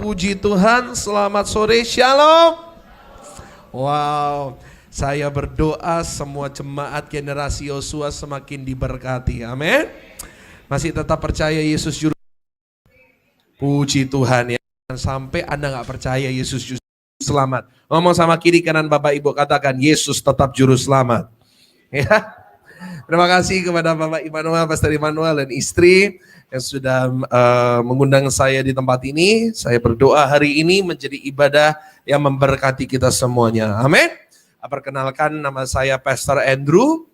puji Tuhan, selamat sore, shalom. Wow, saya berdoa semua jemaat generasi Yosua semakin diberkati, amin. Masih tetap percaya Yesus juru. Puji Tuhan ya, sampai Anda gak percaya Yesus juru selamat. Ngomong sama kiri kanan Bapak Ibu, katakan Yesus tetap juru selamat. Ya. Terima kasih kepada Bapak Immanuel, Pastor Immanuel dan istri yang sudah mengundang saya di tempat ini. Saya berdoa hari ini menjadi ibadah yang memberkati kita semuanya. Amin. Perkenalkan, nama saya Pastor Andrew.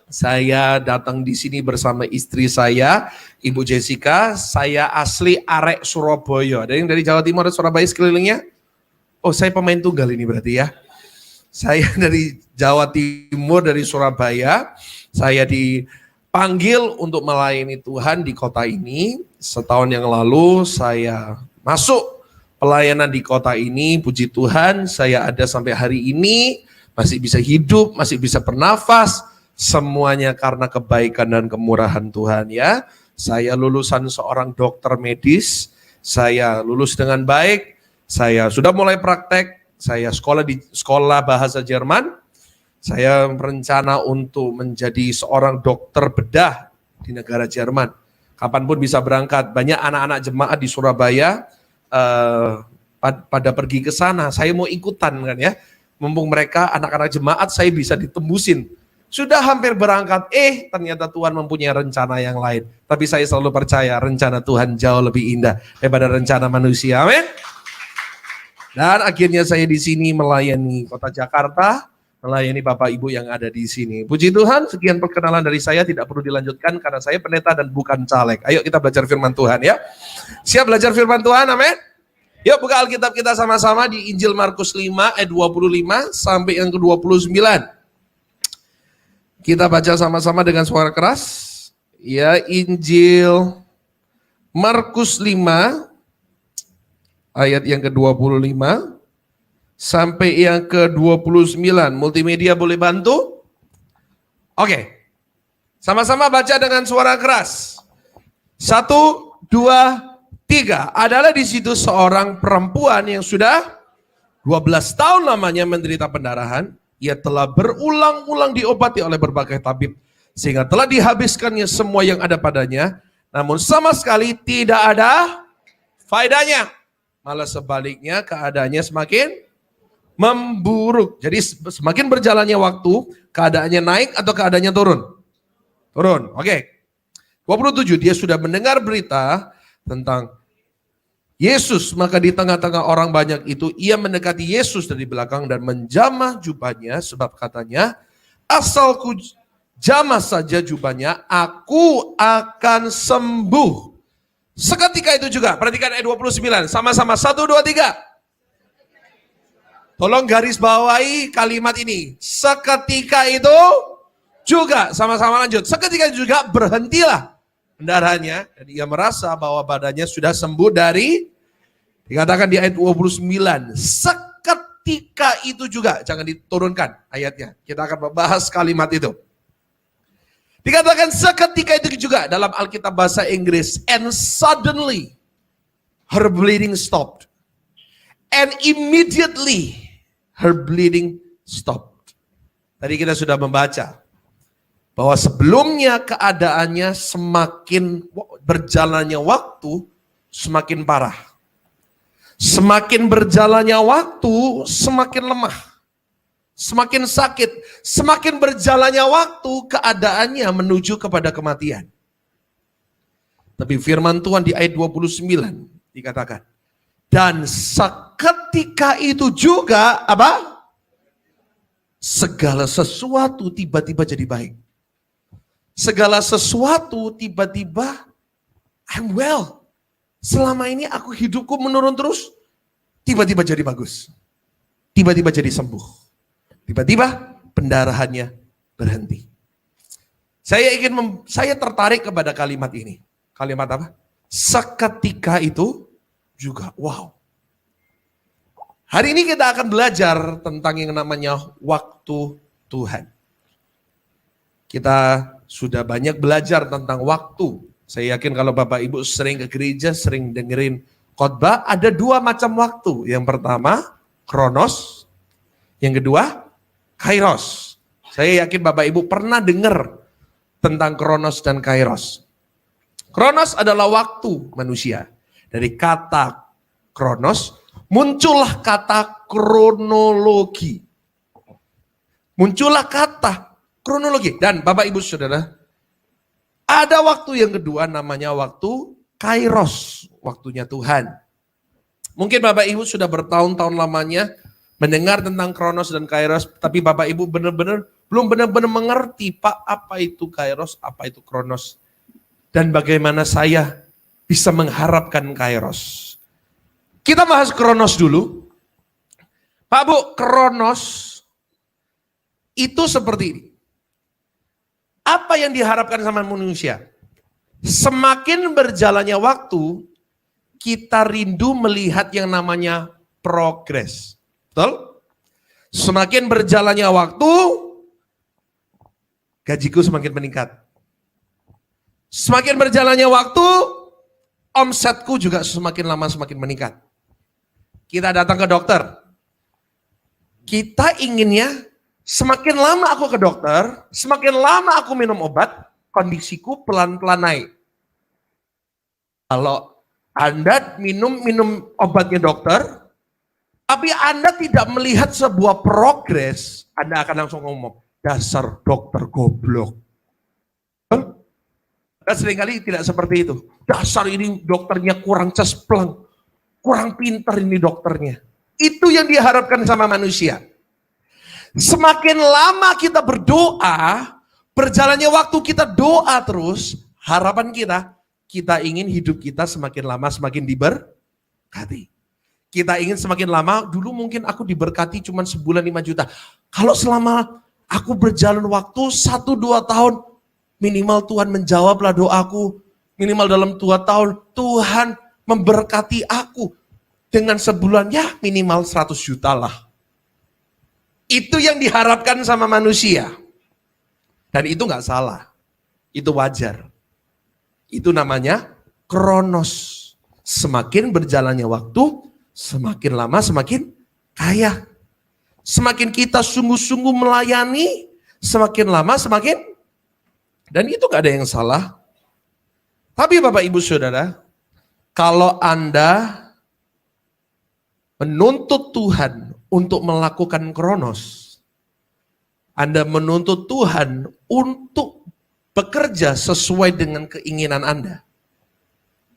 Saya datang di sini bersama istri saya, Ibu Jessica. Saya asli arek Surabaya. Ada yang dari Jawa Timur atau Surabaya sekelilingnya? Oh, saya pemain tunggal ini berarti ya. Saya dari Jawa Timur, dari Surabaya. Saya dipanggil untuk melayani Tuhan di kota ini. Setahun yang lalu saya masuk pelayanan di kota ini. Puji Tuhan, saya ada sampai hari ini. Masih bisa hidup, masih bisa bernafas. Semuanya karena kebaikan dan kemurahan Tuhan ya. Saya lulusan seorang dokter medis. Saya lulus dengan baik. Saya sudah mulai praktek. Saya sekolah di sekolah bahasa Jerman. Saya berencana untuk menjadi seorang dokter bedah di negara Jerman. Kapanpun bisa berangkat. Banyak anak-anak jemaat di Surabaya pada pergi ke sana. Saya mau ikutan kan ya. Mumpung mereka anak-anak jemaat saya bisa ditembusin. Sudah hampir berangkat, ternyata Tuhan mempunyai rencana yang lain. Tapi saya selalu percaya rencana Tuhan jauh lebih indah daripada rencana manusia. Amin. Dan akhirnya saya di sini melayani kota Jakarta, melayani Bapak Ibu yang ada di sini. Puji Tuhan, sekian perkenalan dari saya, tidak perlu dilanjutkan karena saya pendeta dan bukan caleg. Ayo kita belajar firman Tuhan ya. Siap belajar firman Tuhan, amin. Yuk buka Alkitab kita sama-sama di Injil Markus 5 ayat 25 sampai yang ke-29. Kita baca sama-sama dengan suara keras. Ya, Injil Markus 5 ayat yang ke-25 sampai yang ke-29. Multimedia boleh bantu? Oke. Sama-sama baca dengan suara keras. 1, 2, 3. Adalah di situ seorang perempuan yang sudah 12 tahun lamanya menderita pendarahan. Ia telah berulang-ulang diobati oleh berbagai tabib, sehingga telah dihabiskannya semua yang ada padanya, namun sama sekali tidak ada faedahnya. Malah sebaliknya keadaannya semakin memburuk. Jadi semakin berjalannya waktu, keadaannya naik atau keadaannya turun? Turun, oke. 27, dia sudah mendengar berita tentang Yesus, maka di tengah-tengah orang banyak itu, ia mendekati Yesus dari belakang dan menjamah jubahnya, sebab katanya, asalku jamah saja jubahnya, aku akan sembuh. Seketika itu juga, perhatikan ayat 29, sama-sama, 1, 2, 3. Tolong garis bawahi kalimat ini, seketika itu juga, sama-sama lanjut. Seketika itu juga berhentilah pendarahannya, dan ia merasa bahwa badannya sudah sembuh dari, dikatakan di ayat 29, seketika itu juga, jangan diturunkan ayatnya, kita akan membahas kalimat itu. Dikatakan seketika itu juga dalam Alkitab bahasa Inggris, and suddenly her bleeding stopped, and immediately her bleeding stopped. Tadi kita sudah membaca bahwa sebelumnya keadaannya semakin berjalannya waktu semakin parah. Semakin berjalannya waktu semakin lemah. Semakin sakit. Semakin berjalannya waktu keadaannya menuju kepada kematian. Tapi firman Tuhan di ayat 29 dikatakan, dan seketika itu juga apa? Segala sesuatu tiba-tiba jadi baik. Segala sesuatu tiba-tiba I'm well. Selama ini aku hidupku menurun terus, tiba-tiba jadi bagus. Tiba-tiba jadi sembuh. Tiba-tiba pendarahannya berhenti. Saya tertarik kepada kalimat ini. Kalimat apa? Seketika itu juga. Wow. Hari ini kita akan belajar tentang yang namanya waktu Tuhan. Kita sudah banyak belajar tentang waktu. Saya yakin kalau Bapak Ibu sering ke gereja, sering dengerin Khotbah ada dua macam waktu. Yang pertama, kronos. Yang kedua, kairos. Saya yakin Bapak Ibu pernah dengar tentang kronos dan kairos. Kronos adalah waktu manusia. Dari kata kronos, muncullah kata kronologi. Muncullah kata kronologi. Dan Bapak Ibu Saudara, ada waktu yang kedua namanya waktu kairos, waktunya Tuhan. Mungkin Bapak Ibu sudah bertahun-tahun lamanya mendengar tentang kronos dan kairos, tapi Bapak Ibu belum benar-benar mengerti Pak apa itu kairos, apa itu kronos, dan bagaimana saya bisa mengharapkan kairos. Kita bahas kronos dulu. Pak Bu, kronos itu seperti ini. Apa yang diharapkan sama manusia? Semakin berjalannya waktu, kita rindu melihat yang namanya progres. Betul? Semakin berjalannya waktu, gajiku semakin meningkat. Semakin berjalannya waktu, omsetku juga semakin lama semakin meningkat. Kita datang ke dokter. Kita inginnya semakin lama aku ke dokter, semakin lama aku minum obat, kondisiku pelan-pelan naik. Kalau Anda minum obatnya dokter, tapi Anda tidak melihat sebuah progres, Anda akan langsung ngomong, dasar dokter goblok. Dan seringkali tidak seperti itu. Dasar ini dokternya kurang cespleng, kurang pintar ini dokternya. Itu yang diharapkan sama manusia. Semakin lama kita berdoa, berjalannya waktu kita doa terus, harapan kita ingin hidup kita semakin lama semakin diberkati. Kita ingin semakin lama, dulu mungkin aku diberkati cuma sebulan 5 juta. Kalau selama aku berjalan waktu 1-2 tahun, minimal Tuhan menjawablah doaku. Minimal dalam 2 tahun, Tuhan memberkati aku. Dengan sebulan, ya minimal 100 juta lah. Itu yang diharapkan sama manusia. Dan itu nggak salah. Itu wajar. Itu namanya kronos. Semakin berjalannya waktu, semakin lama semakin kaya. Semakin kita sungguh-sungguh melayani, semakin lama semakin, dan itu gak ada yang salah. Tapi Bapak Ibu Saudara, kalau Anda menuntut Tuhan untuk melakukan kronos, Anda menuntut Tuhan untuk bekerja sesuai dengan keinginan Anda,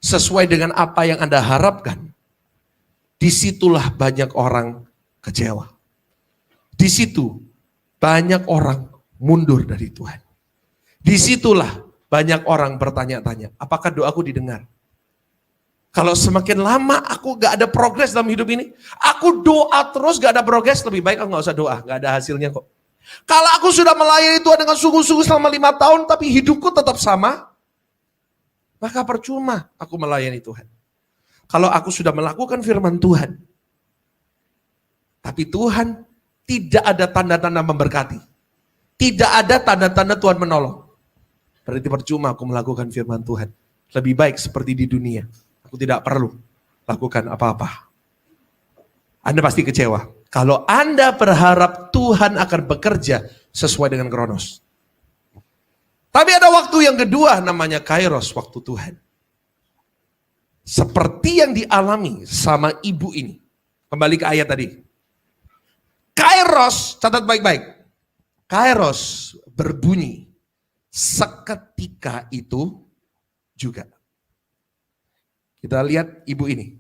sesuai dengan apa yang Anda harapkan, disitulah banyak orang kecewa. Di situ banyak orang mundur dari Tuhan. Disitulah banyak orang bertanya-tanya, apakah doaku didengar? Kalau semakin lama aku gak ada progres dalam hidup ini, aku doa terus gak ada progres, lebih baik aku gak usah doa, gak ada hasilnya kok. Kalau aku sudah melayani Tuhan dengan sungguh-sungguh selama 5 tahun, tapi hidupku tetap sama, maka percuma aku melayani Tuhan. Kalau aku sudah melakukan firman Tuhan, tapi Tuhan tidak ada tanda-tanda memberkati, tidak ada tanda-tanda Tuhan menolong, berarti percuma aku melakukan firman Tuhan. Lebih baik seperti di dunia, aku tidak perlu lakukan apa-apa. Anda pasti kecewa. Kalau Anda berharap Tuhan akan bekerja sesuai dengan kronos. Tapi ada waktu yang kedua namanya kairos, waktu Tuhan. Seperti yang dialami sama ibu ini. Kembali ke ayat tadi. Kairos, catat baik-baik. Kairos berbunyi seketika itu juga. Kita lihat ibu ini.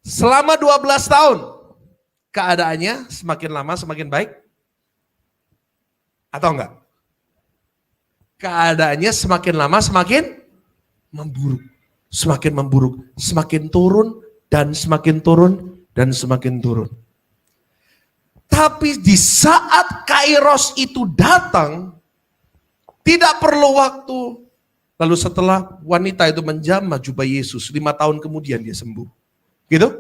Selama 12 tahun, keadaannya semakin lama semakin baik? Atau enggak? Keadaannya semakin lama semakin memburuk. Semakin memburuk, semakin turun, dan semakin turun, dan semakin turun. Tapi di saat kairos itu datang, tidak perlu waktu. Lalu setelah wanita itu menjamah jubah Yesus, 5 tahun kemudian dia sembuh. Gitu?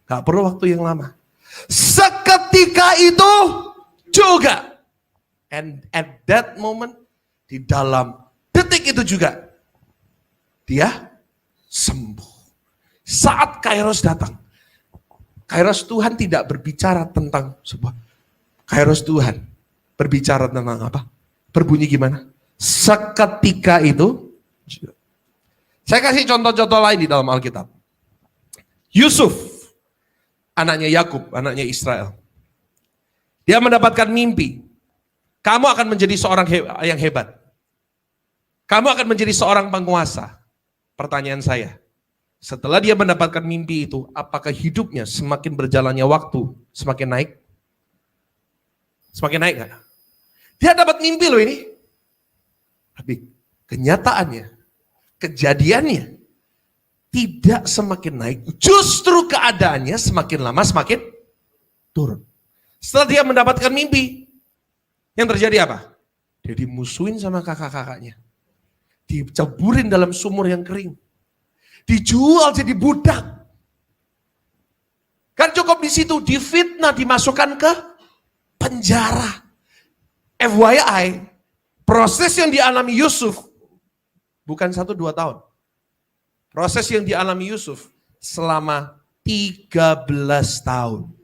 Gak perlu waktu yang lama. Seketika itu juga. And at that moment, di dalam detik itu juga, dia sembuh. Saat Kairos datang. Kairos Tuhan tidak berbicara tentang sebuah. Kairos Tuhan berbicara tentang apa? Berbunyi gimana? Seketika itu. Saya kasih contoh-contoh lain di dalam Alkitab. Yusuf, anaknya Yakub, anaknya Israel. Dia mendapatkan mimpi. Kamu akan menjadi seorang yang hebat. Kamu akan menjadi seorang penguasa. Pertanyaan saya, setelah dia mendapatkan mimpi itu, apakah hidupnya semakin berjalannya waktu, semakin naik? Semakin naik gak? Dia dapat mimpi loh ini. Tapi kenyataannya, kejadiannya, tidak semakin naik. Justru keadaannya semakin lama semakin turun. Setelah dia mendapatkan mimpi, yang terjadi apa? Dia dimusuhin sama kakak-kakaknya. Diceburin dalam sumur yang kering. Dijual jadi budak. Kan cukup di situ, difitnah, dimasukkan ke penjara. FYI, proses yang dialami Yusuf bukan 1-2 tahun. Proses yang dialami Yusuf selama 13 tahun.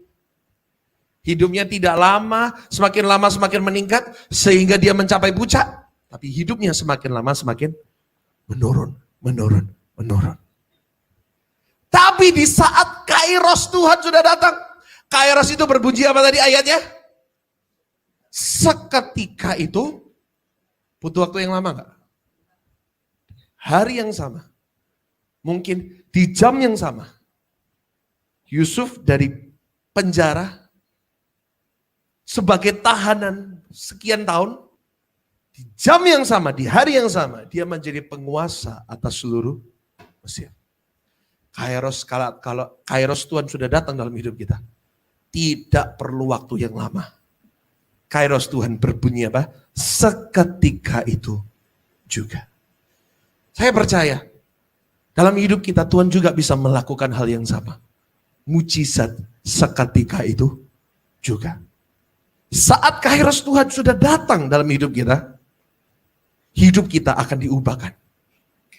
Hidupnya tidak lama semakin meningkat sehingga dia mencapai puncak. Tapi hidupnya semakin lama semakin menurun. Tapi di saat Kairos Tuhan sudah datang. Kairos itu berbunyi apa tadi ayatnya? Seketika itu, butuh waktu yang lama gak? Hari yang sama. Mungkin di jam yang sama. Yusuf dari penjara sebagai tahanan sekian tahun, di jam yang sama, di hari yang sama, dia menjadi penguasa atas seluruh Mesir. Kairos, kalau Kairos Tuhan sudah datang dalam hidup kita, tidak perlu waktu yang lama. Kairos Tuhan berbunyi apa? Seketika itu juga. Saya percaya, dalam hidup kita Tuhan juga bisa melakukan hal yang sama. Mujizat seketika itu juga. Saat Kairos Tuhan sudah datang dalam hidup kita akan diubahkan.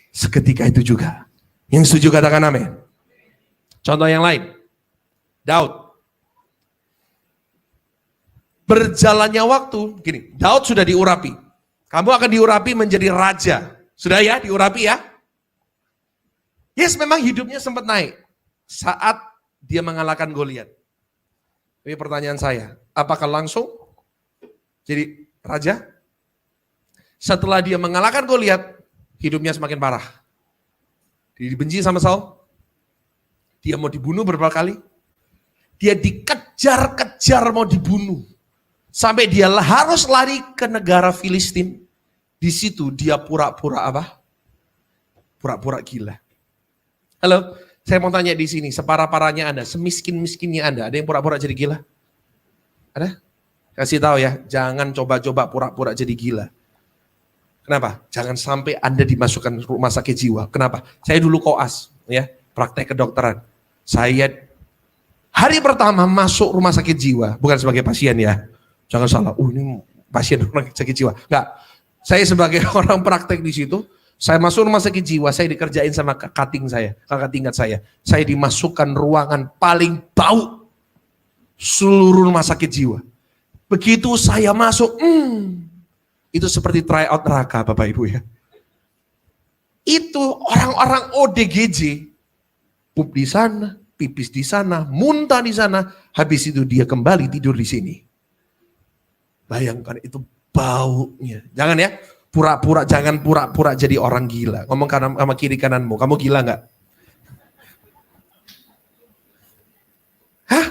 Seketika itu juga. Yang setuju katakan amin. Contoh yang lain. Daud. Berjalannya waktu, gini, Daud sudah diurapi. Kamu akan diurapi menjadi raja. Sudah ya, diurapi ya? Yes, memang hidupnya sempat naik. Saat dia mengalahkan Goliat. Tapi pertanyaan saya, apakah langsung jadi raja? Setelah dia mengalahkan Goliat, hidupnya semakin parah. Dia dibenci sama Saul. Dia mau dibunuh beberapa kali. Dia dikejar-kejar mau dibunuh. Sampai dia harus lari ke negara Filistin. Di situ dia pura-pura apa? Pura-pura gila. Halo, saya mau tanya di sini, separah-parahnya Anda, semiskin-miskinnya Anda, ada yang pura-pura jadi gila? Ada? Kasih tahu ya, jangan coba-coba pura-pura jadi gila. Kenapa? Jangan sampai Anda dimasukkan rumah sakit jiwa. Kenapa? Saya dulu koas, ya, praktek kedokteran. Saya hari pertama masuk rumah sakit jiwa, bukan sebagai pasien ya. Jangan salah, ini pasien rumah sakit jiwa. Enggak. Saya sebagai orang praktek di situ, saya masuk rumah sakit jiwa, saya dikerjain sama kakak tingkat saya. Saya dimasukkan ruangan paling bau seluruh rumah sakit jiwa. Begitu saya masuk, itu seperti tryout neraka Bapak Ibu ya. Itu orang-orang ODGJ, pup di sana, pipis di sana, muntah di sana, habis itu dia kembali tidur di sini. Bayangkan itu baunya. Jangan ya, jangan pura-pura jadi orang gila. Ngomong kanan sama kiri kananmu, kamu gila nggak? Hah?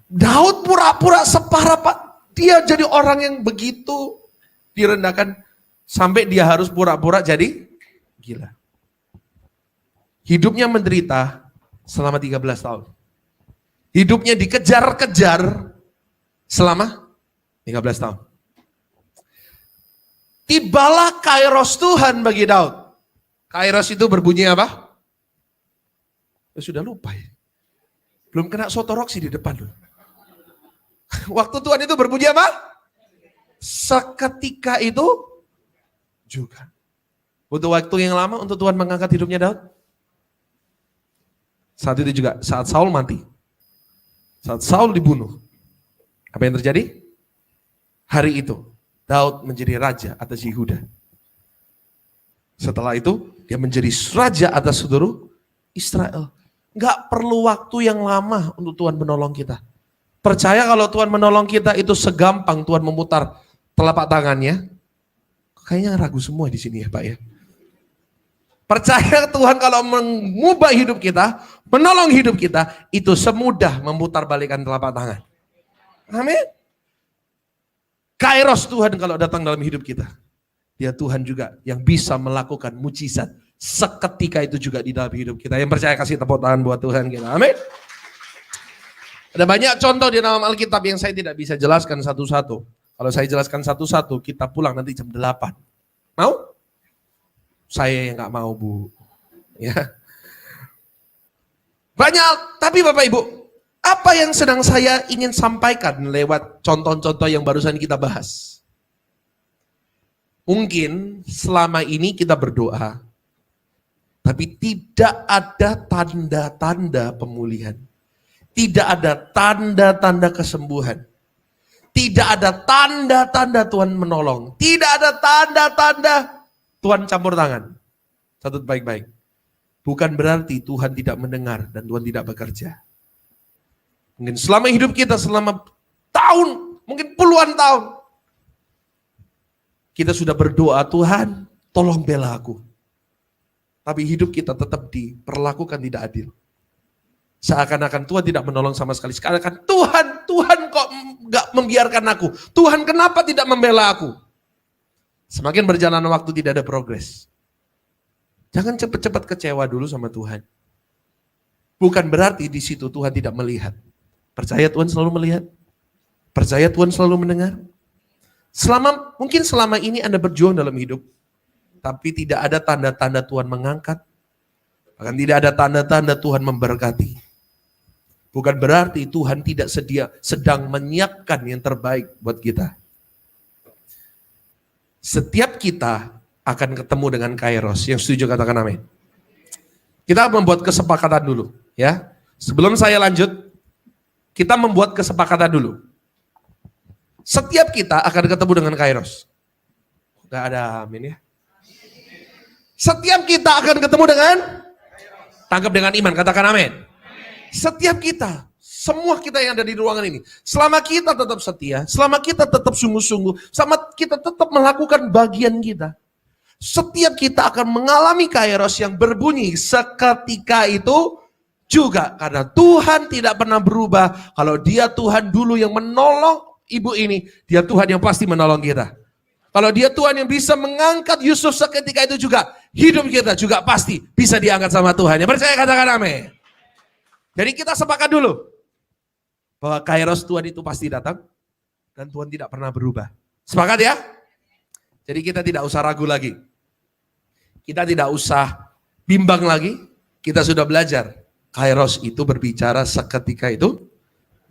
Daud pura-pura separah Pak. Dia jadi orang yang begitu direndahkan sampai dia harus pura-pura jadi gila. Hidupnya menderita selama 13 tahun. Hidupnya dikejar-kejar selama 13 tahun. Tibalah Kairos Tuhan bagi Daud. Kairos itu berbunyi apa? Sudah lupa ya. Belum kena sotoroksi di depan loh. Waktu Tuhan itu berbunyi apa? Seketika itu juga. Butuh waktu yang lama untuk Tuhan mengangkat hidupnya Daud? Saat itu juga saat Saul mati. Saat Saul dibunuh. Apa yang terjadi? Hari itu Daud menjadi raja atas Yehuda. Setelah itu dia menjadi raja atas seluruh Israel. Gak perlu waktu yang lama untuk Tuhan menolong kita. Percaya kalau Tuhan menolong kita itu segampang Tuhan memutar telapak tangannya. Kayaknya ragu semua di sini ya Pak ya. Percaya Tuhan kalau mengubah hidup kita, menolong hidup kita, itu semudah memutar balikan telapak tangan. Amin. Kairos Tuhan kalau datang dalam hidup kita. Dia Tuhan juga yang bisa melakukan mujizat seketika itu juga di dalam hidup kita. Yang percaya kasih tepuk tangan buat Tuhan kita. Amin. Ada banyak contoh di dalam Alkitab yang saya tidak bisa jelaskan satu-satu. Kalau saya jelaskan satu-satu, kita pulang nanti jam 8. Mau? Saya yang gak mau Bu. Ya. Banyak, tapi Bapak Ibu, apa yang sedang saya ingin sampaikan lewat contoh-contoh yang barusan kita bahas? Mungkin selama ini kita berdoa, tapi tidak ada tanda-tanda pemulihan. Tidak ada tanda-tanda kesembuhan. Tidak ada tanda-tanda Tuhan menolong. Tidak ada tanda-tanda Tuhan campur tangan. Catat baik-baik. Bukan berarti Tuhan tidak mendengar dan Tuhan tidak bekerja. Mungkin selama hidup kita, selama tahun, mungkin puluhan tahun, kita sudah berdoa, Tuhan tolong bela aku. Tapi hidup kita tetap diperlakukan tidak adil. Seakan-akan Tuhan tidak menolong sama sekali. Seakan-akan Tuhan kok gak membiarkan aku. Tuhan kenapa tidak membela aku? Semakin berjalan waktu tidak ada progres. Jangan cepat-cepat kecewa dulu sama Tuhan. Bukan berarti di situ Tuhan tidak melihat. Percaya Tuhan selalu melihat. Percaya Tuhan selalu mendengar. Mungkin selama ini Anda berjuang dalam hidup. Tapi tidak ada tanda-tanda Tuhan mengangkat. Bahkan tidak ada tanda-tanda Tuhan memberkati. Bukan berarti Tuhan tidak sedang menyiapkan yang terbaik buat kita. Setiap kita akan ketemu dengan Kairos. Yang setuju katakan amin. Kita membuat kesepakatan dulu. Ya. Sebelum saya lanjut, kita membuat kesepakatan dulu. Setiap kita akan ketemu dengan Kairos. Gak ada amin ya. Setiap kita akan ketemu dengan tangkap dengan iman, katakan amin. Setiap kita, semua kita yang ada di ruangan ini, selama kita tetap setia, selama kita tetap sungguh-sungguh, selama kita tetap melakukan bagian kita, setiap kita akan mengalami Kairos yang berbunyi seketika itu juga. Karena Tuhan tidak pernah berubah. Kalau dia Tuhan dulu yang menolong ibu ini, dia Tuhan yang pasti menolong kita. Kalau dia Tuhan yang bisa mengangkat Yusuf seketika itu juga, hidup kita juga pasti bisa diangkat sama Tuhan. Yang percaya katakan amin. Jadi kita sepakat dulu bahwa Kairos Tuhan itu pasti datang dan Tuhan tidak pernah berubah. Sepakat ya? Jadi kita tidak usah ragu lagi. Kita tidak usah bimbang lagi. Kita sudah belajar. Kairos itu berbicara seketika itu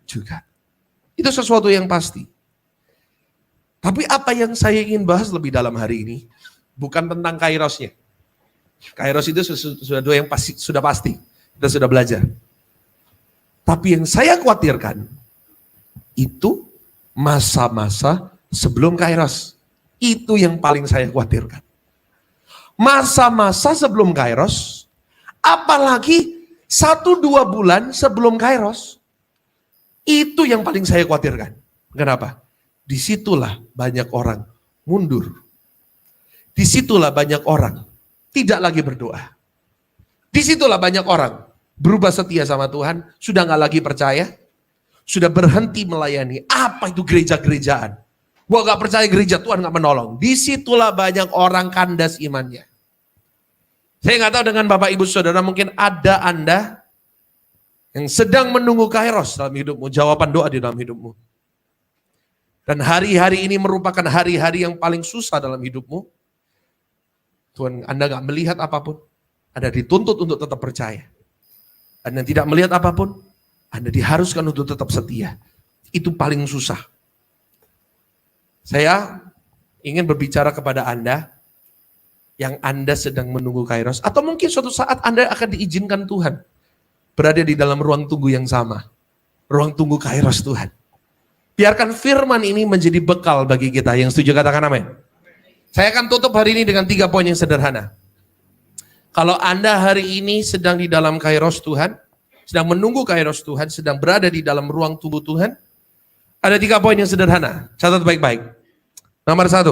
juga. Itu sesuatu yang pasti. Tapi apa yang saya ingin bahas lebih dalam hari ini bukan tentang Kairosnya. Kairos itu sudah yang pasti, sudah pasti. Kita sudah belajar. Tapi yang saya khawatirkan itu masa-masa sebelum Kairos. Itu yang paling saya khawatirkan. Masa-masa sebelum Kairos, apalagi 1-2 bulan sebelum Kairos, itu yang paling saya khawatirkan. Kenapa? Disitulah banyak orang mundur. Disitulah banyak orang tidak lagi berdoa. Disitulah banyak orang berubah setia sama Tuhan, sudah gak lagi percaya, sudah berhenti melayani. Apa itu gereja-gerejaan? Gua gak percaya gereja, Tuhan gak menolong. Disitulah banyak orang kandas imannya. Saya gak tahu dengan Bapak Ibu Saudara, mungkin ada Anda yang sedang menunggu Kairos dalam hidupmu, jawaban doa di dalam hidupmu. Dan hari-hari ini merupakan hari-hari yang paling susah dalam hidupmu. Tuhan, Anda gak melihat apapun. Anda dituntut untuk tetap percaya. Anda tidak melihat apapun, Anda diharuskan untuk tetap setia. Itu paling susah. Saya ingin berbicara kepada Anda yang Anda sedang menunggu Kairos. Atau mungkin suatu saat Anda akan diizinkan Tuhan berada di dalam ruang tunggu yang sama. Ruang tunggu Kairos Tuhan. Biarkan firman ini menjadi bekal bagi kita. Yang setuju katakan amin. Saya akan tutup hari ini dengan 3 poin yang sederhana. Kalau Anda hari ini sedang di dalam Kairos Tuhan, sedang menunggu Kairos Tuhan, sedang berada di dalam ruang tunggu Tuhan, ada 3 poin yang sederhana. Catat baik-baik. Nomor 1.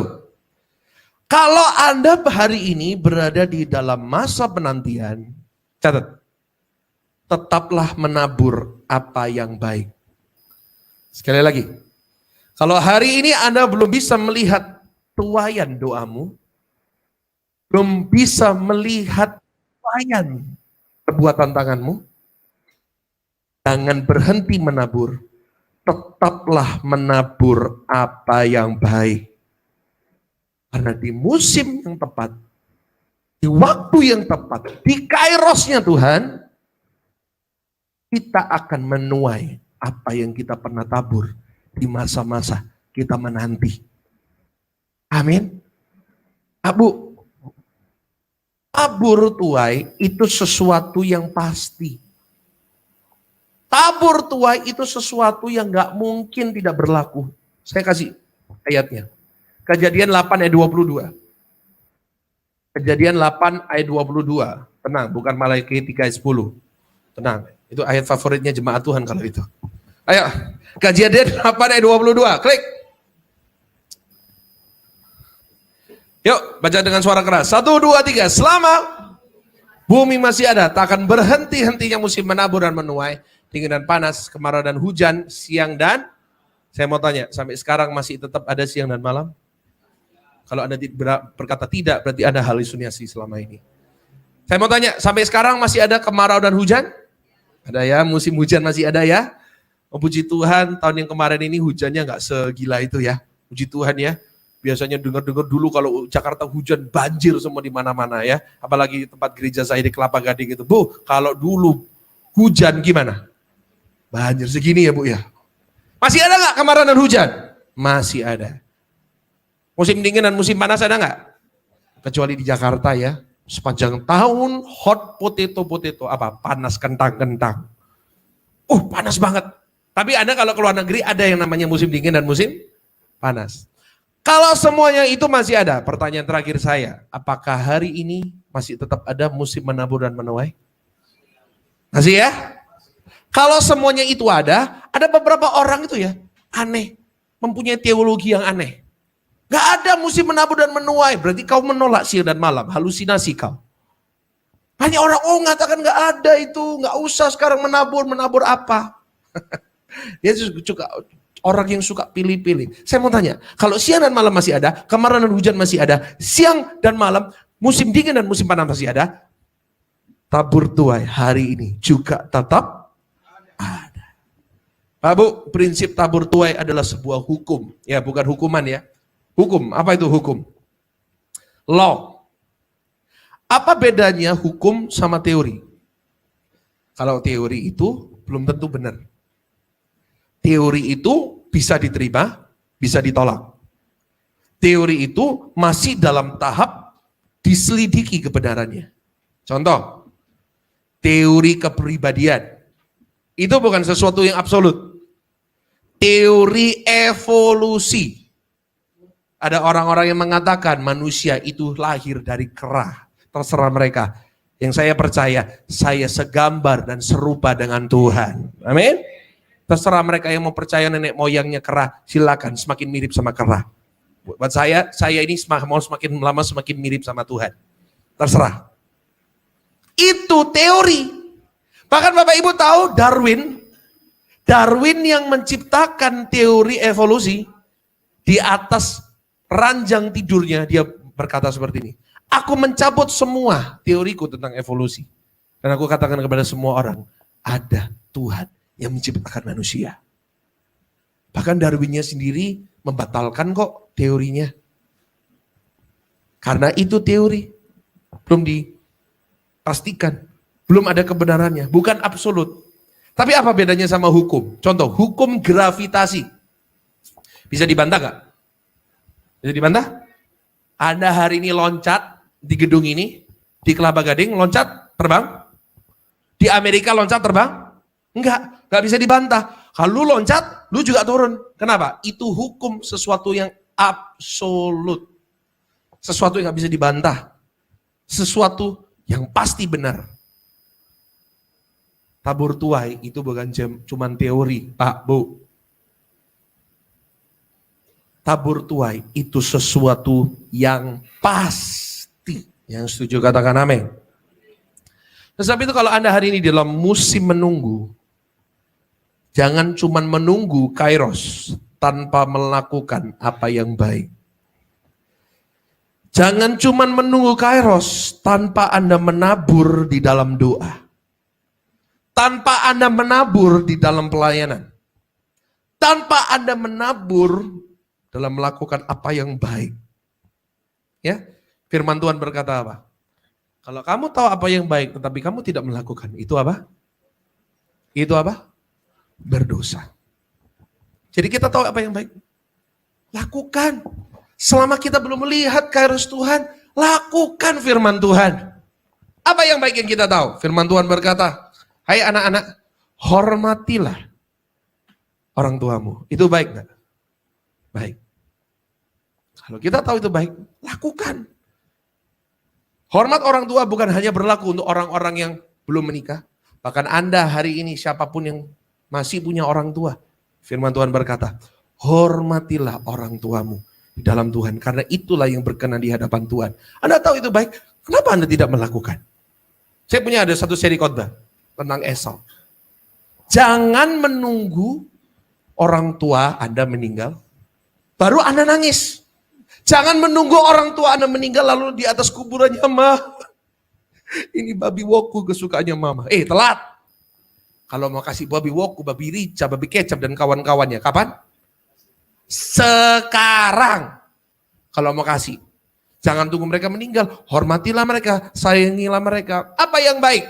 Kalau Anda hari ini berada di dalam masa penantian, catat. Tetaplah menabur apa yang baik. Sekali lagi. Kalau hari ini Anda belum bisa melihat tuaian doamu, belum bisa melihat tuaian perbuatan tanganmu, jangan berhenti menabur. Tetaplah menabur apa yang baik. Karena di musim yang tepat, di waktu yang tepat, di kairosnya Tuhan, kita akan menuai apa yang kita pernah tabur di masa-masa kita menanti. Amin. Abu, tabur tuai itu sesuatu yang pasti. Tabur tuai itu sesuatu yang gak mungkin tidak berlaku. Saya kasih ayatnya. Kejadian 8 ayat 22. Kejadian 8 ayat 22. Tenang, bukan Malaikat 3 ayat 10. Tenang, itu ayat favoritnya jemaat Tuhan kalau itu. Ayo, Kejadian 8 ayat 22. Klik. Yuk, baca dengan suara keras. 1, 2, 3. Selama bumi masih ada, tak akan berhenti-hentinya musim menabur dan menuai, dingin dan panas, kemarau dan hujan, siang dan... Saya mau tanya, sampai sekarang masih tetap ada siang dan malam? Kalau Anda berkata tidak, berarti ada halusinasi selama ini. Saya mau tanya, sampai sekarang masih ada kemarau dan hujan? Ada ya, musim hujan masih ada ya? Oh, puji Tuhan, tahun yang kemarin ini hujannya nggak segila itu ya. Puji Tuhan ya. Biasanya dengar-dengar dulu kalau Jakarta hujan banjir semua di mana-mana ya. Apalagi tempat gereja saya di Kelapa Gading itu. Bu, kalau dulu hujan gimana? Banjir segini ya Bu ya. Masih ada nggak kemarau dan hujan? Masih ada. Musim dingin dan musim panas ada nggak? Kecuali di Jakarta ya. Sepanjang tahun hot potato apa? Panas kentang-kentang. Panas banget. Tapi Anda kalau keluar negeri ada yang namanya musim dingin dan musim panas. Kalau semuanya itu masih ada, pertanyaan terakhir saya, apakah hari ini masih tetap ada musim menabur dan menuai? Masih ya? Kalau semuanya itu ada beberapa orang itu ya aneh, mempunyai teologi yang aneh. Gak ada musim menabur dan menuai, berarti kau menolak siang dan malam, halusinasi kau. Hanya orang, ngatakan gak ada itu, gak usah sekarang menabur apa? Dia suka orang yang suka pilih-pilih. Saya mau tanya, kalau siang dan malam masih ada, kemarau dan hujan masih ada, siang dan malam, musim dingin dan musim panas masih ada, tabur tuai hari ini juga tetap ada. Pak Bu, prinsip tabur tuai adalah sebuah hukum, ya bukan hukuman ya. Hukum, apa itu hukum? Law. Apa bedanya hukum sama teori? Kalau teori itu belum tentu benar. Teori itu bisa diterima, bisa ditolak. Teori itu masih dalam tahap diselidiki kebenarannya. Contoh, teori kepribadian. Itu bukan sesuatu yang absolut. Teori evolusi. Ada orang-orang yang mengatakan manusia itu lahir dari kera. Terserah mereka. Yang saya percaya, saya segambar dan serupa dengan Tuhan. Amin. Terserah mereka yang mau percaya nenek moyangnya kera, silakan, semakin mirip sama kera. Buat saya ini mau semakin lama semakin mirip sama Tuhan. Terserah. Itu teori. Bahkan Bapak Ibu tahu Darwin yang menciptakan teori evolusi, di atas ranjang tidurnya dia berkata seperti ini. Aku mencabut semua teoriku tentang evolusi. Dan aku katakan kepada semua orang, ada Tuhan yang menciptakan manusia. Bahkan Darwinnya sendiri membatalkan kok teorinya. Karena itu teori. Belum dipastikan. Belum ada kebenarannya. Bukan absolut. Tapi apa bedanya sama hukum? Contoh, hukum gravitasi. Bisa dibantah gak? Bisa dibantah? Anda hari ini loncat di gedung ini, di Kelapa Gading, loncat, terbang. Di Amerika loncat terbang? Enggak bisa dibantah. Kalau lu loncat, lu juga turun. Kenapa? Itu hukum sesuatu yang absolut. Sesuatu yang gak bisa dibantah. Sesuatu yang pasti benar. Tabur tuai itu bukan cuman teori, Pak, Bu. Tabur tuai itu sesuatu yang pasti. Yang setuju katakan amin. Sebab itu kalau Anda hari ini dalam musim menunggu, jangan cuman menunggu kairos tanpa melakukan apa yang baik. Jangan cuman menunggu kairos tanpa Anda menabur di dalam doa. Tanpa Anda menabur di dalam pelayanan. Tanpa Anda menabur dalam melakukan apa yang baik. Ya, firman Tuhan berkata apa? Kalau kamu tahu apa yang baik tetapi kamu tidak melakukan, itu apa? Itu apa? Berdosa. Jadi kita tahu apa yang baik. Lakukan. Selama kita belum melihat kairos Tuhan, lakukan firman Tuhan. Apa yang baik yang kita tahu? Firman Tuhan berkata, hai anak-anak, hormatilah orang tuamu. Itu baik gak? Baik. Kalau kita tahu itu baik, lakukan. Hormat orang tua bukan hanya berlaku untuk orang-orang yang belum menikah. Bahkan Anda hari ini, siapapun yang masih punya orang tua. Firman Tuhan berkata, hormatilah orang tuamu di dalam Tuhan. Karena itulah yang berkenan di hadapan Tuhan. Anda tahu itu baik, kenapa Anda tidak melakukan? Saya punya ada satu seri khotbah tentang Esau. Jangan menunggu orang tua Anda meninggal, baru Anda nangis. Jangan menunggu orang tua Anda meninggal lalu di atas kuburannya, Ma, ini babi woku kesukaannya mama. Telat. Kalau mau kasih babi woku, babi rica, babi kecap dan kawan-kawannya, kapan? Sekarang. Kalau mau kasih. Jangan tunggu mereka meninggal. Hormatilah mereka, sayangilah mereka. Apa yang baik?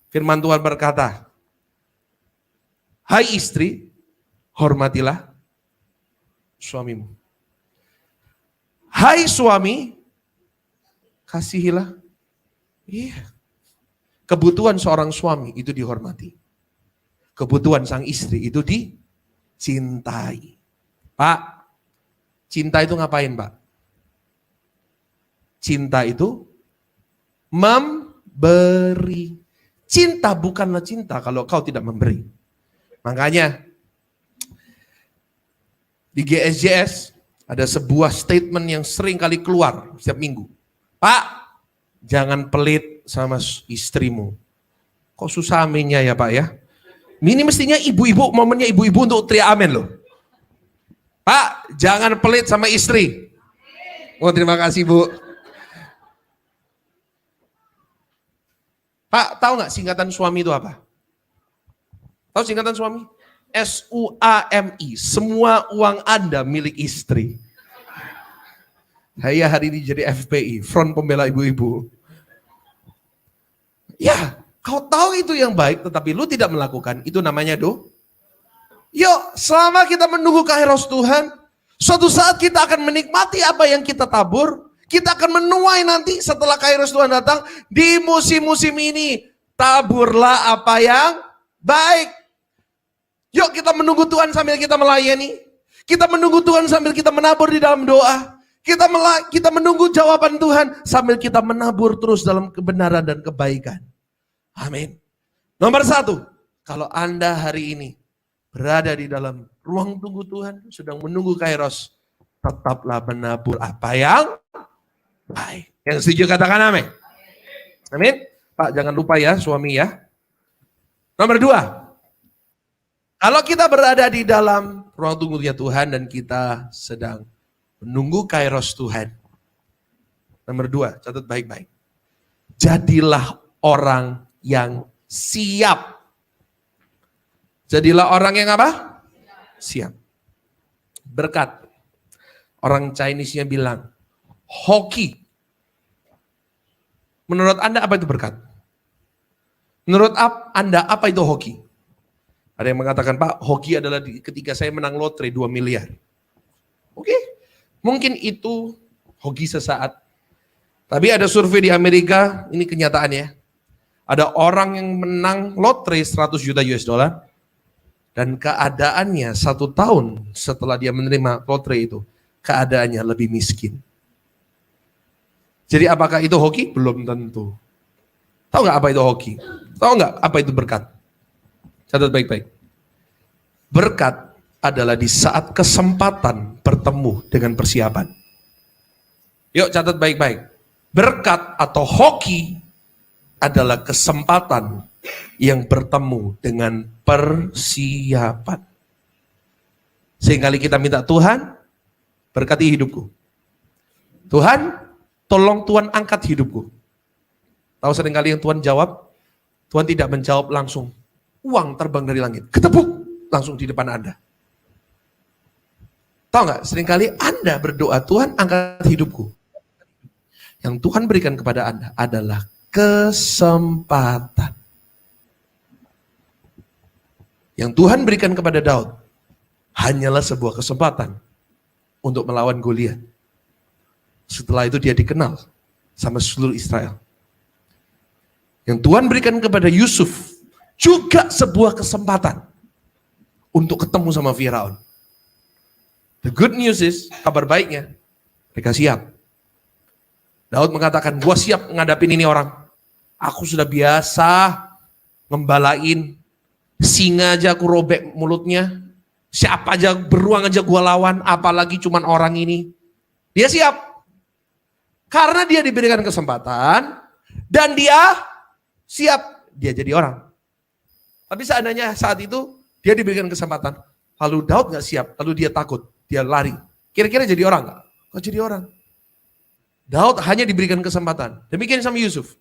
Firman Tuhan berkata, hai istri, hormatilah suamimu. Hai suami, kasihilah. Iya. Kebutuhan seorang suami itu dihormati. Kebutuhan sang istri itu dicintai. Pak, cinta itu ngapain, Pak? Cinta itu memberi. Cinta bukanlah cinta kalau kau tidak memberi. Makanya di GSJS ada sebuah statement yang sering kali keluar setiap minggu. Pak, jangan pelit sama istrimu. Kok susah aminnya ya Pak ya? Ini mestinya ibu-ibu, momennya ibu-ibu untuk teriak amin loh. Pak, jangan pelit sama istri. Oh terima kasih Bu. Pak, tahu nggak singkatan suami itu apa? Tahu singkatan suami? SUAMI, semua uang Anda milik istri. Saya hari ini jadi FPI, Front Pembela Ibu-Ibu. Ya, kau tahu itu yang baik, tetapi lu tidak melakukan, itu namanya Yuk, selama kita menunggu kairos Tuhan, suatu saat kita akan menikmati apa yang kita tabur, kita akan menuai nanti setelah kairos Tuhan datang, di musim-musim ini, taburlah apa yang baik. Yuk kita menunggu Tuhan sambil kita melayani. Kita menunggu Tuhan sambil kita menabur di dalam doa. Kita menunggu jawaban Tuhan sambil kita menabur terus dalam kebenaran dan kebaikan. Amin. Nomor 1, kalau Anda hari ini berada di dalam ruang tunggu Tuhan, sedang menunggu kairos, tetaplah menabur apa yang baik. Yang setuju katakan amin. Amin. Pak jangan lupa ya suami ya. Nomor 2. Kalau kita berada di dalam ruang tunggunya Tuhan dan kita sedang menunggu kairos Tuhan. Nomor 2, catat baik-baik. Jadilah orang yang siap. Jadilah orang yang apa? Siap. Berkat. Orang Chinese-nya bilang, hoki. Menurut Anda apa itu berkat? Menurut Anda apa itu hoki? Ada yang mengatakan, Pak, hoki adalah ketika saya menang lotre 2 miliar. Oke, mungkin itu hoki sesaat. Tapi ada survei di Amerika, ini kenyataannya. Ada orang yang menang lotre 100 juta US dollar dan keadaannya 1 tahun setelah dia menerima lotre itu, keadaannya lebih miskin. Jadi apakah itu hoki? Belum tentu. Tahu nggak apa itu hoki? Tahu nggak apa itu berkat? Catat baik-baik. Berkat adalah di saat kesempatan bertemu dengan persiapan. Yuk catat baik-baik. Berkat atau hoki adalah kesempatan yang bertemu dengan persiapan. Seringkali kita minta, Tuhan berkati hidupku. Tuhan, tolong Tuhan angkat hidupku. Tahu seringkali yang Tuhan jawab? Tuhan tidak menjawab langsung. Uang terbang dari langit, ketepuk langsung di depan Anda. Tahu nggak? Seringkali Anda berdoa, Tuhan angkat hidupku. Yang Tuhan berikan kepada Anda adalah kesempatan. Yang Tuhan berikan kepada Daud hanyalah sebuah kesempatan untuk melawan Goliat. Setelah itu dia dikenal sama seluruh Israel. Yang Tuhan berikan kepada Yusuf juga sebuah kesempatan untuk ketemu sama Firaun. The good news is, kabar baiknya, mereka siap. Daud mengatakan, gua siap ngadapin ini orang. Aku sudah biasa ngembalain, singa aja aku robek mulutnya, siapa aja beruang aja gua lawan, apalagi cuman orang ini. Dia siap. Karena dia diberikan kesempatan, dan dia siap, dia jadi orang. Tapi seandainya saat itu, dia diberikan kesempatan, lalu Daud gak siap, lalu dia takut, dia lari. Kira-kira jadi orang gak? Kok jadi orang? Daud hanya diberikan kesempatan. Demikian sama Yusuf.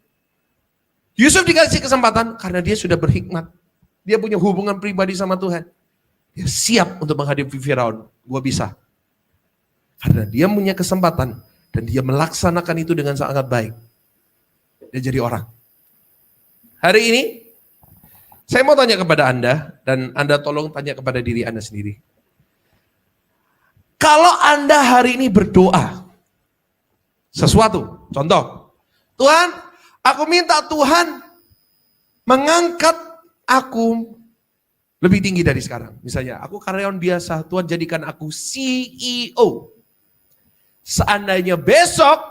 Yusuf dikasih kesempatan karena dia sudah berhikmat. Dia punya hubungan pribadi sama Tuhan. Dia siap untuk menghadapi Firaun. Gua bisa. Karena dia punya kesempatan dan dia melaksanakan itu dengan sangat baik. Dia jadi orang. Hari ini saya mau tanya kepada Anda dan Anda tolong tanya kepada diri Anda sendiri. Kalau Anda hari ini berdoa sesuatu, contoh, Tuhan, aku minta Tuhan mengangkat aku lebih tinggi dari sekarang. Misalnya, aku karyawan biasa, Tuhan jadikan aku CEO. Seandainya besok,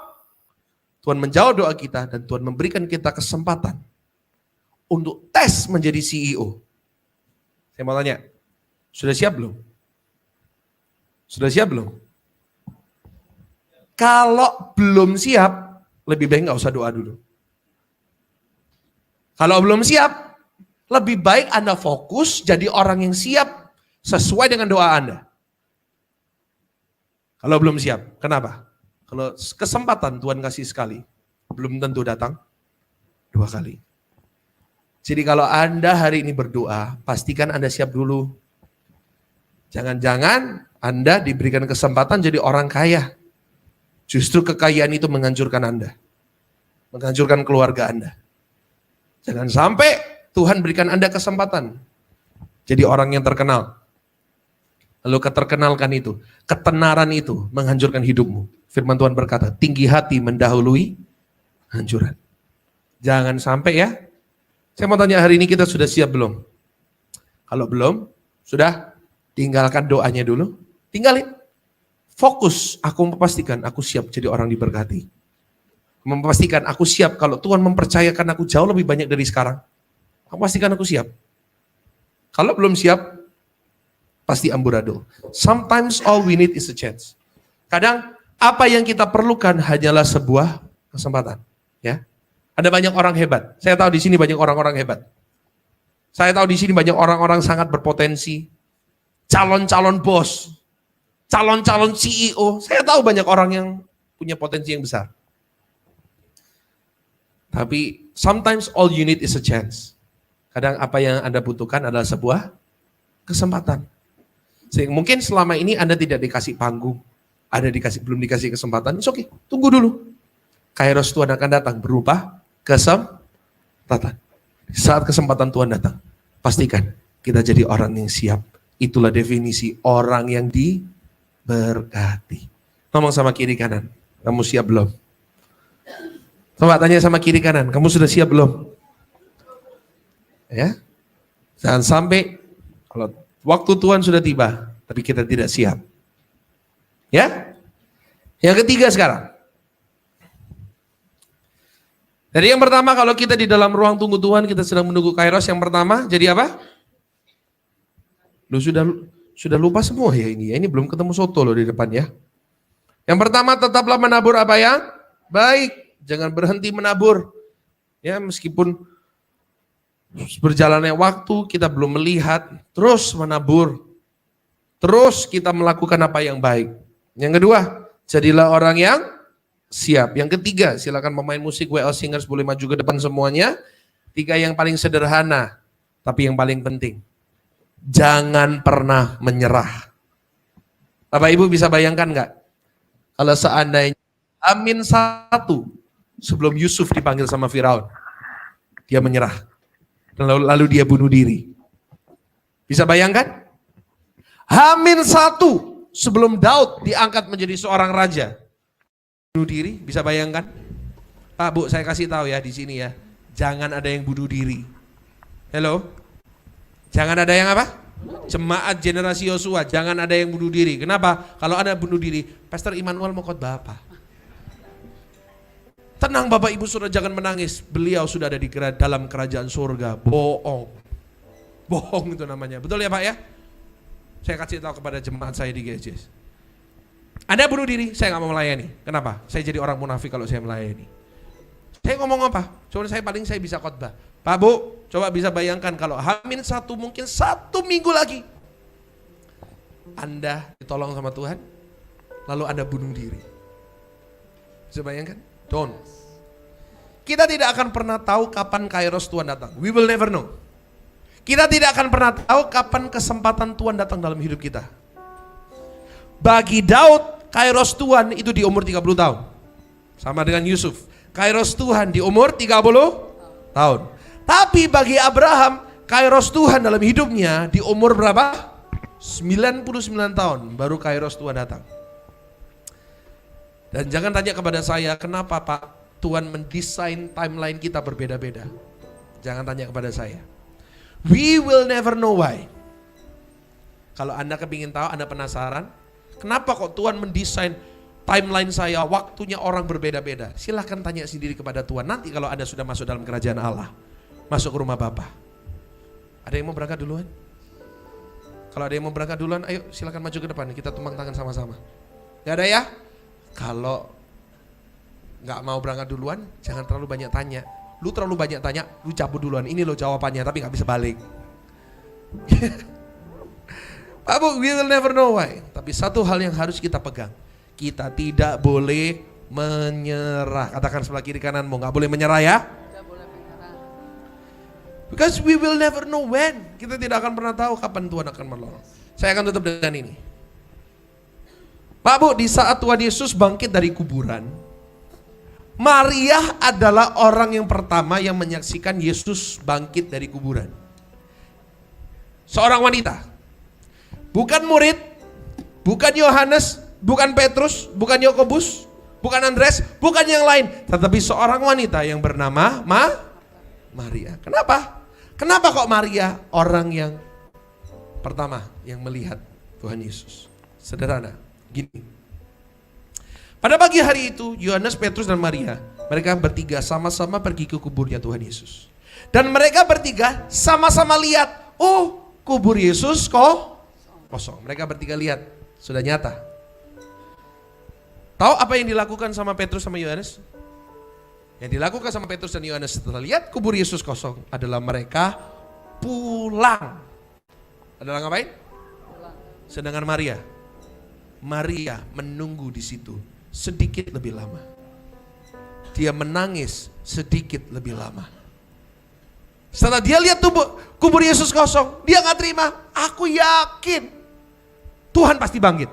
Tuhan menjawab doa kita dan Tuhan memberikan kita kesempatan untuk tes menjadi CEO. Saya mau tanya, sudah siap belum? Sudah siap belum? Kalau belum siap, lebih baik nggak usah doa dulu. Kalau belum siap, lebih baik Anda fokus jadi orang yang siap sesuai dengan doa Anda. Kalau belum siap, kenapa? Kalau kesempatan Tuhan kasih sekali, belum tentu datang 2 kali. Jadi kalau Anda hari ini berdoa, pastikan Anda siap dulu. Jangan-jangan Anda diberikan kesempatan jadi orang kaya. Justru kekayaan itu menghancurkan Anda. Menghancurkan keluarga Anda. Jangan sampai Tuhan berikan Anda kesempatan jadi orang yang terkenal. Lalu keterkenalkan itu, ketenaran itu menghancurkan hidupmu. Firman Tuhan berkata, tinggi hati mendahului hancuran. Jangan sampai ya. Saya mau tanya hari ini kita sudah siap belum? Kalau belum, sudah tinggalkan doanya dulu. Tinggalin. Fokus, aku memastikan aku siap jadi orang diberkati. Memastikan aku siap kalau Tuhan mempercayakan aku jauh lebih banyak dari sekarang. Aku pastikan aku siap. Kalau belum siap, pasti amburadul. Sometimes all we need is a chance. Kadang apa yang kita perlukan hanyalah sebuah kesempatan. Ya, ada banyak orang hebat. Saya tahu di sini banyak orang-orang hebat. Saya tahu di sini banyak orang-orang sangat berpotensi. Calon-calon bos, calon-calon CEO. Saya tahu banyak orang yang punya potensi yang besar. Tapi sometimes all you need is a chance. Kadang apa yang Anda butuhkan adalah sebuah kesempatan. Sehingga mungkin selama ini Anda tidak dikasih panggung, belum dikasih kesempatan, it's okay, tunggu dulu. Kairos Tuhan akan datang berupa kesempatan. Saat kesempatan Tuhan datang, pastikan kita jadi orang yang siap. Itulah definisi orang yang diberkati. Ngomong sama kiri kanan, kamu siap belum? Coba tanya sama kiri kanan, kamu sudah siap belum? Ya, jangan sampai kalau waktu Tuhan sudah tiba, tapi kita tidak siap. Ya, yang ketiga sekarang. Jadi yang pertama, kalau kita di dalam ruang tunggu Tuhan, kita sedang menunggu Kairos. Yang pertama, jadi apa? Lu sudah lupa semua ya ini. Ini belum ketemu soto loh di depan ya. Yang pertama, tetaplah menabur apa yang baik. Jangan berhenti menabur. Ya, meskipun berjalannya waktu, kita belum melihat, terus menabur. Terus kita melakukan apa yang baik. Yang kedua, jadilah orang yang siap. Yang ketiga, silakan pemain musik WL Singers boleh maju ke depan semuanya. Tiga yang paling sederhana, tapi yang paling penting. Jangan pernah menyerah. Bapak Ibu bisa bayangkan nggak? Kalau seandainya Amin 1 sebelum Yusuf dipanggil sama Firaun, dia menyerah. Lalu dia bunuh diri. Bisa bayangkan? Amin 1 sebelum Daud diangkat menjadi seorang raja, bunuh diri, bisa bayangkan? Pak, Bu, saya kasih tahu ya di sini ya. Jangan ada yang bunuh diri. Hello? Jangan ada yang apa? Jemaat generasi Yosua, jangan ada yang bunuh diri. Kenapa? Kalau ada bunuh diri, Pastor Immanuel mau khotbah apa? Tenang Bapak Ibu Saudara, jangan menangis. Beliau sudah ada di dalam kerajaan surga. Bohong. Bohong itu namanya. Betul ya Pak ya? Saya kasih tahu kepada jemaat saya di GJS. Anda bunuh diri, saya nggak mau melayani. Kenapa? Saya jadi orang munafik kalau saya melayani. Saya ngomong apa? Cuma saya bisa khotbah. Pak Bu, coba bisa bayangkan kalau Amin 1 mungkin 1 minggu lagi Anda ditolong sama Tuhan, lalu Anda bunuh diri. Bisa bayangkan? Don't. Kita tidak akan pernah tahu kapan Kairos Tuhan datang. We will never know. Kita tidak akan pernah tahu kapan kesempatan Tuhan datang dalam hidup kita. Bagi Daud, Kairos Tuhan itu di umur 30 tahun. Sama dengan Yusuf. Kairos Tuhan di umur 30 tahun. Tapi bagi Abraham, Kairos Tuhan dalam hidupnya di umur berapa? 99 tahun baru Kairos Tuhan datang. Dan jangan tanya kepada saya, kenapa Pak Tuhan mendesain timeline kita berbeda-beda. Jangan tanya kepada saya. We will never know why. Kalau Anda kepingin tahu, Anda penasaran, kenapa kok Tuhan mendesain timeline saya, waktunya orang berbeda-beda. Silahkan tanya sendiri kepada Tuhan. Nanti kalau Anda sudah masuk dalam kerajaan Allah, masuk ke rumah Bapa. Ada yang mau berangkat duluan? Kalau ada yang mau berangkat duluan, ayo silahkan maju ke depan. Kita tumpang tangan sama-sama. Gak ada ya? Kalau gak mau berangkat duluan, jangan terlalu banyak tanya. Lu terlalu banyak tanya, lu cabut duluan. Ini lo jawabannya, tapi gak bisa balik. Pak Bu, we will never know why. Tapi satu hal yang harus kita pegang. Kita tidak boleh menyerah. Katakan sebelah kiri kananmu, gak boleh menyerah ya. Tidak boleh menyerah. Because we will never know when. Kita tidak akan pernah tahu kapan Tuhan akan menolong. Saya akan tutup dengan ini. Pak Bu, di saat Tuhan Yesus bangkit dari kuburan, Maria adalah orang yang pertama yang menyaksikan Yesus bangkit dari kuburan. Seorang wanita. Bukan murid, bukan Yohanes, bukan Petrus, bukan Yakobus, bukan Andreas, bukan yang lain. Tetapi seorang wanita yang bernama Maria. Kenapa? Kenapa kok Maria orang yang pertama yang melihat Tuhan Yesus? Sederhana, gini. Pada pagi hari itu, Yohanes, Petrus, dan Maria, mereka bertiga sama-sama pergi ke kuburnya Tuhan Yesus. Dan mereka bertiga sama-sama lihat, oh kubur Yesus kok kosong. Mereka bertiga lihat, sudah nyata. Tahu apa yang dilakukan sama Petrus sama Yohanes? Yang dilakukan sama Petrus dan Yohanes setelah lihat kubur Yesus kosong adalah mereka pulang. Adalah ngapain? Sedangkan Maria menunggu di situ sedikit lebih lama. Dia menangis sedikit lebih lama. Setelah dia lihat kubur Yesus kosong, dia gak terima. Aku yakin Tuhan pasti bangkit.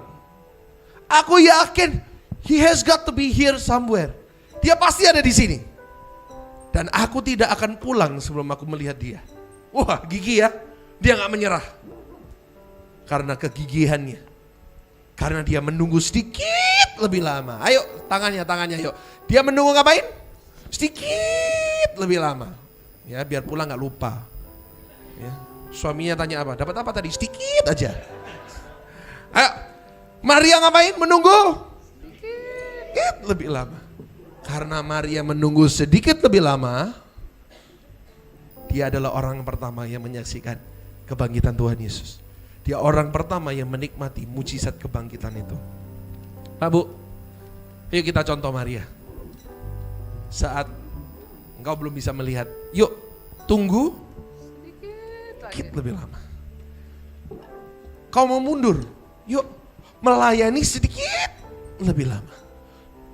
Aku yakin He has got to be here somewhere. Dia pasti ada di sini. Dan aku tidak akan pulang sebelum aku melihat dia. Wah, gigih ya. Dia gak menyerah. Karena kegigihannya. Karena dia menunggu sedikit lebih lama. Ayo, tangannya yuk. Dia menunggu ngapain? Sedikit lebih lama. Ya, biar pulang gak lupa. Ya. Suaminya tanya apa? Dapat apa tadi? Sedikit aja. Ayo, Maria ngapain? Menunggu sedikit lebih lama. Karena Maria menunggu sedikit lebih lama, dia adalah orang pertama yang menyaksikan kebangkitan Tuhan Yesus. Dia orang pertama yang menikmati mujizat kebangkitan itu. Pak Bu, yuk kita contoh Maria. Saat engkau belum bisa melihat, yuk tunggu sedikit lebih lama. Kau mau mundur, yuk melayani sedikit lebih lama.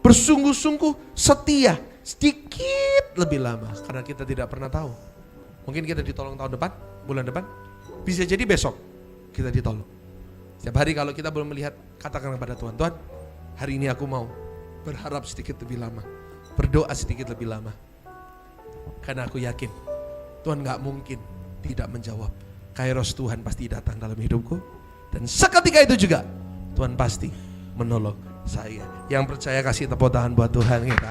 Bersungguh-sungguh setia sedikit lebih lama. Karena kita tidak pernah tahu. Mungkin kita ditolong tahun depan, bulan depan. Bisa jadi besok kita ditolong. Setiap hari kalau kita belum melihat, katakan kepada Tuhan, Tuhan hari ini aku mau berharap sedikit lebih lama. Berdoa sedikit lebih lama. Karena aku yakin Tuhan gak mungkin tidak menjawab. Kairos Tuhan pasti datang dalam hidupku. Dan seketika itu juga Tuhan pasti menolong saya. Yang percaya kasih tepuk tangan buat Tuhan kita.